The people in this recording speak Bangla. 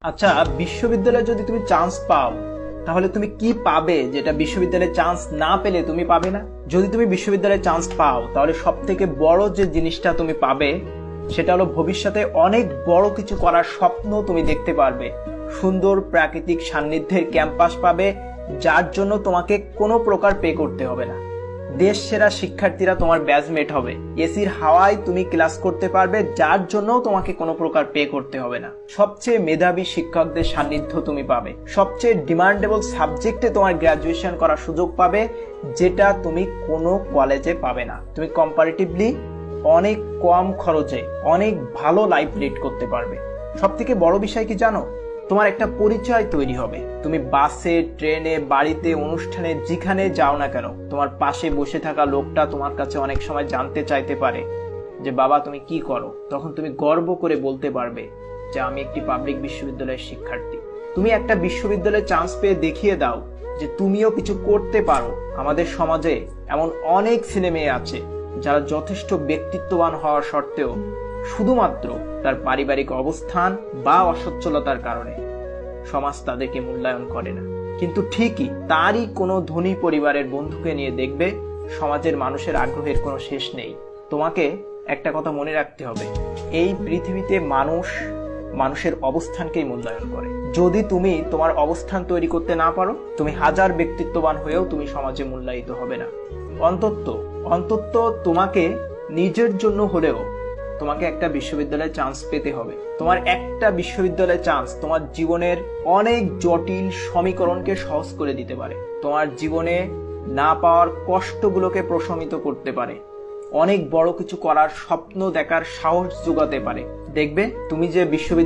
আচ্ছা, বিশ্ববিদ্যালয়ে যদি তুমি চান্স পাও তাহলে তুমি কি পাবে যেটা বিশ্ববিদ্যালয়ে চান্স না পেলে তুমি পাবে না? যদি তুমি বিশ্ববিদ্যালয়ে চান্স পাও তাহলে সব থেকে বড় যে জিনিসটা তুমি পাবে সেটা হলো ভবিষ্যতে অনেক বড় কিছু করার স্বপ্ন তুমি দেখতে পারবে। সুন্দর প্রাকৃতিক সান্নিধ্যের ক্যাম্পাস পাবে, যার জন্য তোমাকে কোনো প্রকার পে করতে হবে না। দেশ সেরা শিক্ষার্থীরা তোমার ব্যাচমেট হবে, এসির হাওয়ায় তুমি ক্লাস করতে পারবে, যার জন্য তোমাকে কোনো প্রকার পে করতে হবে না। সবচেয়ে মেধাবী শিক্ষকদের সান্নিধ্য তুমি পাবে, সবচেয়ে ডিমান্ডেবল সাবজেক্টে তোমার গ্রাজুয়েশন করার সুযোগ পাবে, যেটা তুমি কোনো কলেজে পাবে না। তুমি কম্পারেটিভলি অনেক কম খরচে অনেক ভালো লাইফ লিড করতে পারবে। সব থেকে বড় বিষয় কি জানো? তোমার একটা পরিচয় তৈরি হবে। তুমি বাসে, ট্রেনে, বাড়িতে, অনুষ্ঠানে যেখানে যাও না কেন, তোমার পাশে বসে থাকা লোকটা তোমার কাছে অনেক সময় জানতে চাইতে পারে যে বাবা তুমি কি করো। তখন তুমি গর্ব করে বলতে পারবে যে আমি একটি পাবলিক বিশ্ববিদ্যালয়ের শিক্ষার্থী। তুমি একটা বিশ্ববিদ্যালয়ে চান্স পেয়ে দেখিয়ে দাও যে তুমিও কিছু করতে পারো। আমাদের সমাজে এমন অনেক ছেলে মেয়ে আছে যারা যথেষ্ট ব্যক্তিত্ববান হওয়ার সত্ত্বেও শুধুমাত্র তার পারিবারিক অবস্থান বা অসচ্ছলতার কারণে সমাজ তাদেরকে মূল্যায়ন করে না। কিন্তু ঠিকই তারই কোনো ধনী পরিবারের বন্ধুকে নিয়ে দেখবে সমাজের মানুষের আগ্রহের কোনো শেষ নেই। তোমাকে একটা কথা মনে রাখতে হবে, এই পৃথিবীতে মানুষের অবস্থানকেই মূল্যায়ন করে। যদি তুমি তোমার অবস্থান তৈরি করতে না পারো, তুমি হাজার ব্যক্তিত্ববান হয়েও তুমি সমাজে মূল্যায়িত হবে না। অন্তত তোমাকে নিজের জন্য হলেও তোমাকে একটা বিশ্ববিদ্যালয়ে চান্স পেতে হবে। তোমার একটা বিশ্ববিদ্যালয়ে চান্স তোমার জীবনের অনেক জটিল সমীকরণকে সহজ করে দিতে পারে, তোমার জীবনে না পাওয়ার কষ্টগুলোকে প্রশমিত করতে পারে, অনেক বড় কিছু করার স্বপ্ন দেখার সাহস যোগাতে পারে। দেখবে তুমি যে বিশ্ববিদ্যালয়